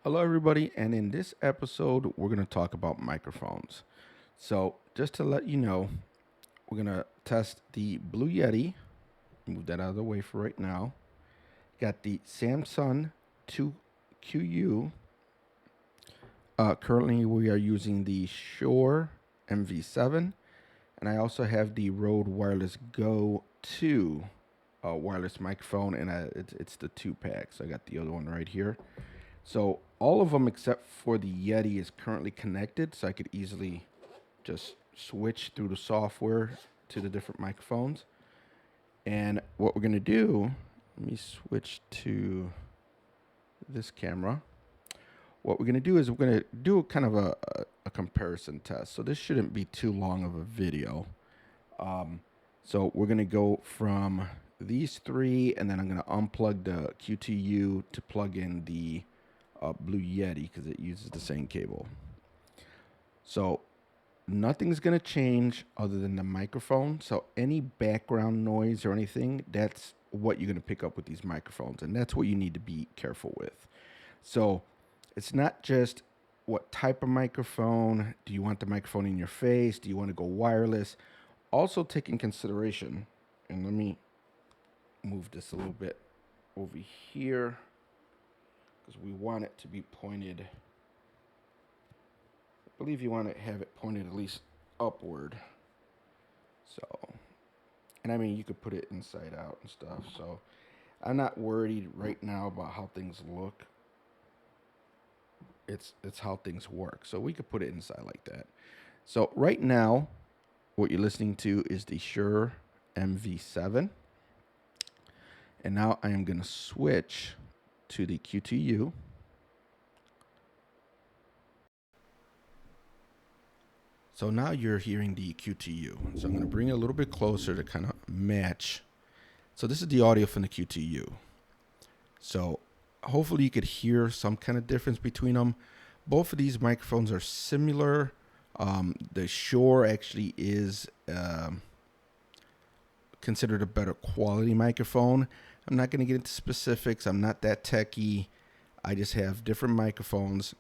Hello, everybody, and in this episode, we're going to talk about microphones. So, just to let you know, we're going to test the Blue Yeti. Move that out of the way for right now. Got the Samsung Q2U. Currently, we are using the Shure MV7, and I also have the Rode Wireless Go 2 wireless microphone, and it's the 2-pack. So I got the other one right here. So all of them except for the Yeti is currently connected, so I could easily just switch through the software to the different microphones. And what we're gonna do, let me switch to this camera. What we're gonna do is we're gonna do kind of a comparison test. So this shouldn't be too long of a video. So we're gonna go from these three, and then I'm gonna unplug the Q2U to plug in the Blue Yeti because it uses the same cable. So nothing's going to change other than the microphone. So any background noise or anything, that's what you're going to pick up with these microphones. And that's what you need to be careful with. So it's not just what type of microphone. Do you want the microphone in your face? Do you want to go wireless? Also take in consideration, and let me move this a little bit over here, because we want it to be pointed. I believe you want to have it pointed at least upward. So, and I mean, you could put it inside out and stuff. So I'm not worried right now about how things look. It's how things work. So we could put it inside like that. So right now, what you're listening to is the Shure MV7. And now I am going to switch to the Q2U. So now you're hearing the Q2U. So I'm going to bring it a little bit closer to kind of match. So this is the audio from the Q2U. So hopefully you could hear some kind of difference between them. Both of these microphones are similar. The Shure actually is considered a better quality microphone. I'm not going to get into specifics. I'm not that techy. I just have different microphones.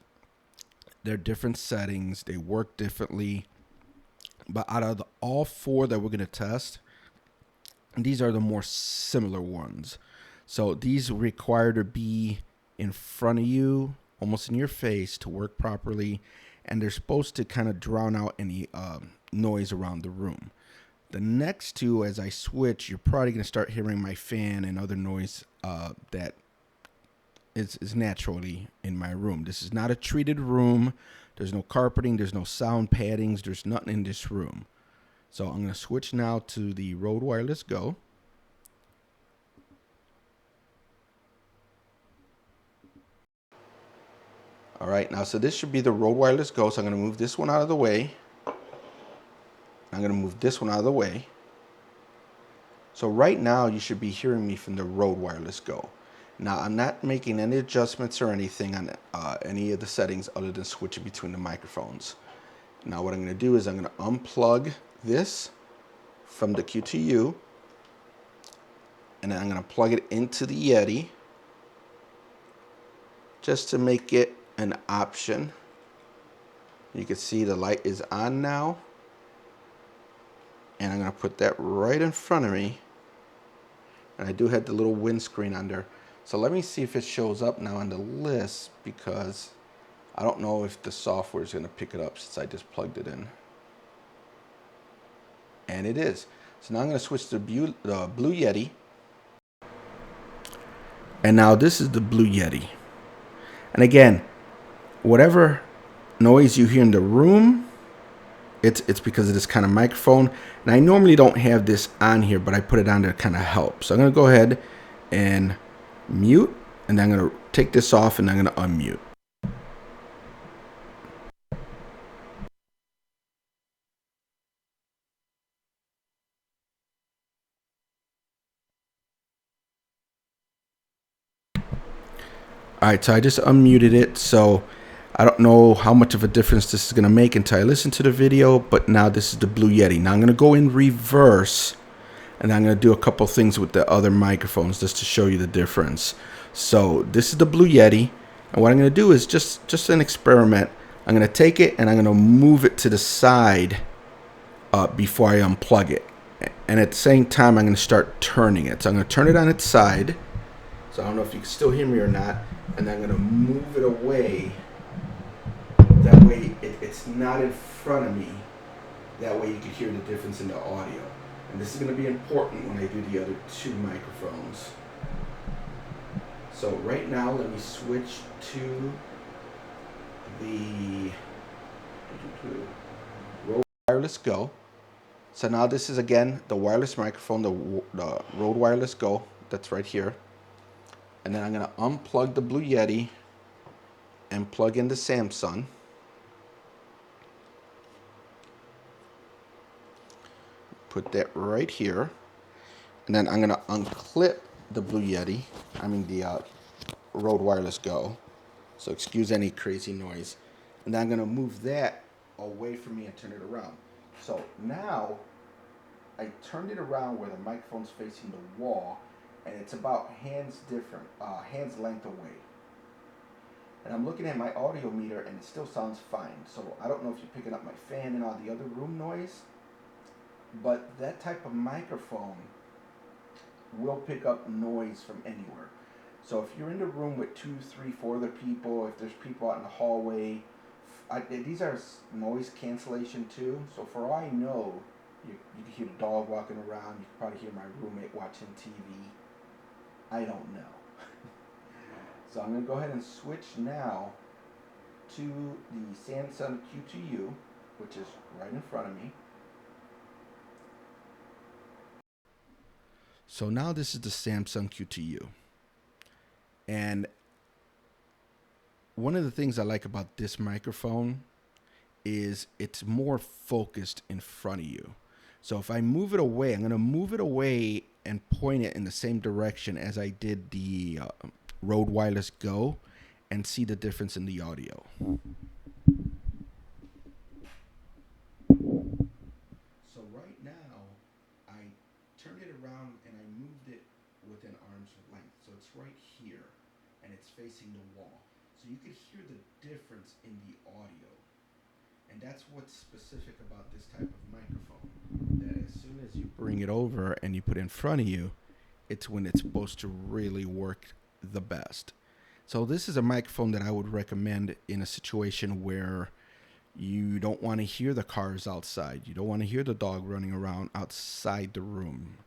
They're different settings. They work differently. But out of all four that we're going to test, these are the more similar ones. So these require to be in front of you, almost in your face, to work properly. And they're supposed to kind of drown out any noise around the room. The next two, as I switch, you're probably going to start hearing my fan and other noise that is naturally in my room. This is not a treated room. There's no carpeting. There's no sound paddings. There's nothing in this room. So I'm going to switch now to the Rode Wireless Go. All right, now so this should be the Rode Wireless Go. So I'm going to move this one out of the way. I'm going to move this one out of the way. So right now you should be hearing me from the Rode Wireless Go. Now I'm not making any adjustments or anything on any of the settings other than switching between the microphones. Now what I'm going to do is I'm going to unplug this from the Q2U, and then I'm going to plug it into the Yeti just to make it an option. You can see the light is on now, and I'm going to put that right in front of me. And I do have the little windscreen under. So let me see if it shows up now on the list, because I don't know if the software is going to pick it up since I just plugged it in. And it is. So now I'm going to switch to the Blue Yeti. And now this is the Blue Yeti. And again, whatever noise you hear in the room, it's because of this kind of microphone. And I normally don't have this on here, but I put it on to kind of help. So I'm going to go ahead and mute, and then I'm going to take this off, and I'm going to unmute. All right, so I just unmuted it. So I don't know how much of a difference this is going to make until I listen to the video, but now this is the Blue Yeti. Now I'm going to go in reverse, and I'm going to do a couple things with the other microphones just to show you the difference. So this is the Blue Yeti. And what I'm going to do is just an experiment. I'm going to take it and I'm going to move it to the side before I unplug it. And at the same time, I'm going to start turning it. So I'm going to turn it on its side. So I don't know if you can still hear me or not. And then I'm going to move it away. That way it's not in front of me. That way you can hear the difference in the audio. And this is going to be important when I do the other two microphones. So right now, let me switch to the Rode Wireless Go. So now this is again the wireless microphone, the Rode Wireless Go that's right here. And then I'm going to unplug the Blue Yeti and plug in the Samsung. Put that right here. And then I'm going to unclip the Blue Yeti, the Rode Wireless Go. So excuse any crazy noise. And then I'm going to move that away from me and turn it around. So now I turned it around where the microphone's facing the wall, and it's about hands length away. And I'm looking at my audio meter, and it still sounds fine. So I don't know if you're picking up my fan and all the other room noise, but that type of microphone will pick up noise from anywhere. So if you're in the room with 2, 3, 4 other people, if there's people out in the hallway, these are noise cancellation too. So for all I know, you can hear the dog walking around. You can probably hear my roommate watching TV. I don't know. So I'm going to go ahead and switch now to the Samsung Q2U, which is right in front of me. So now this is the Samsung Q2U. And one of the things I like about this microphone is it's more focused in front of you. So if I move it away, I'm going to move it away and point it in the same direction as I did the Rode Wireless Go and see the difference in the audio. So right now, I turned it around and I moved it within arm's length. So it's right here and it's facing the wall. So you could hear the difference in the audio. And that's what's specific about this type of microphone. That as soon as you bring it over and you put it in front of you, it's when it's supposed to really work the best. So this is a microphone that I would recommend in a situation where you don't want to hear the cars outside. You don't want to hear the dog running around outside the room.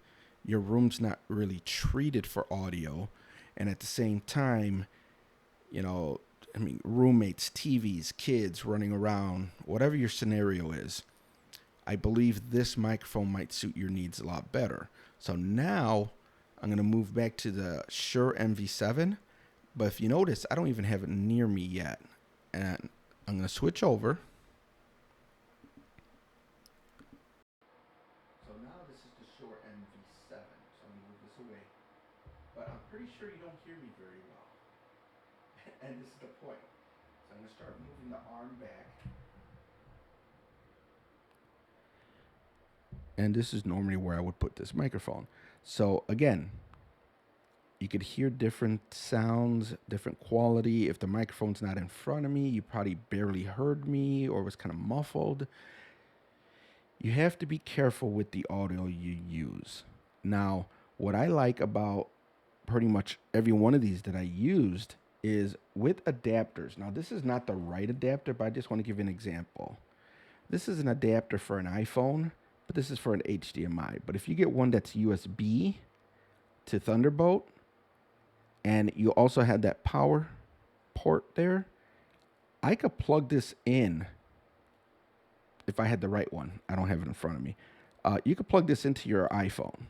Your room's not really treated for audio. And at the same time, roommates, TVs, kids running around, whatever your scenario is, I believe this microphone might suit your needs a lot better. So now I'm going to move back to the Shure MV7. But if you notice, I don't even have it near me yet. And I'm going to switch over. So now this is the Shure MV7. So I'm going to move this away. But I'm pretty sure you don't hear me very well. And this is the point. So I'm going to start moving the arm back. And this is normally where I would put this microphone. So again, you could hear different sounds, different quality. If the microphone's not in front of me, you probably barely heard me or was kind of muffled. You have to be careful with the audio you use. Now, what I like about pretty much every one of these that I used is with adapters. Now, this is not the right adapter, but I just want to give you an example. This is an adapter for an iPhone, but this is for an HDMI. But if you get one that's USB to Thunderbolt, and you also have that power port there, I could plug this in if I had the right one. I don't have it in front of me. You could plug this into your iPhone.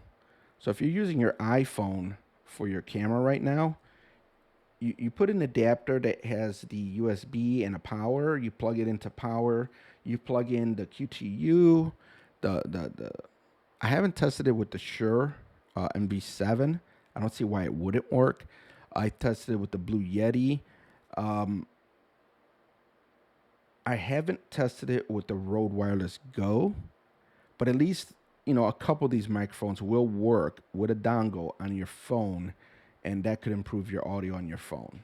So if you're using your iPhone for your camera right now, you put an adapter that has the USB and a power. You plug it into power. You plug in the Q2U. I haven't tested it with the Shure MV7. I don't see why it wouldn't work. I tested it with the Blue Yeti. I haven't tested it with the Rode Wireless Go, but at least a couple of these microphones will work with a dongle on your phone, and that could improve your audio on your phone.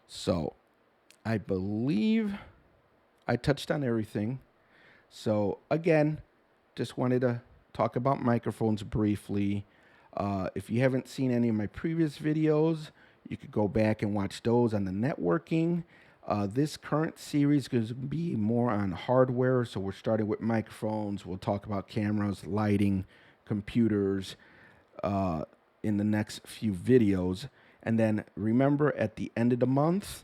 So I believe I touched on everything. So again, just wanted to talk about microphones briefly. If you haven't seen any of my previous videos, you could go back and watch those on the networking. This current series is going to be more on hardware. So we're starting with microphones. We'll talk about cameras, lighting, computers in the next few videos. And then remember, at the end of the month,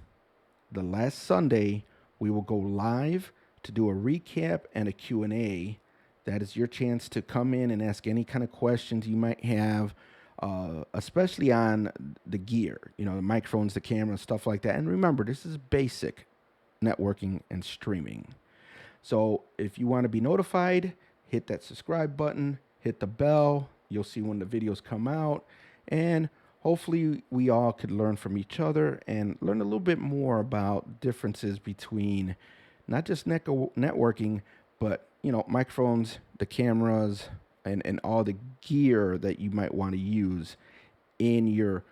the last Sunday, we will go live to do a recap and a Q&A. That is your chance to come in and ask any kind of questions you might have, especially on the gear, the microphones, the camera, stuff like that. And remember, this is basic networking and streaming. So if you want to be notified, hit that subscribe button, hit the bell. You'll see when the videos come out. And hopefully we all could learn from each other and learn a little bit more about differences between not just networking, but microphones, the cameras, and all the gear that you might want to use in your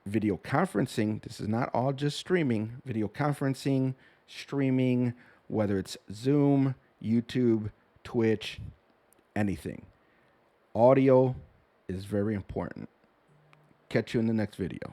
video conferencing. This is not all just streaming. Video conferencing, streaming, whether it's Zoom, YouTube, Twitch, anything. Audio is very important. Catch you in the next video.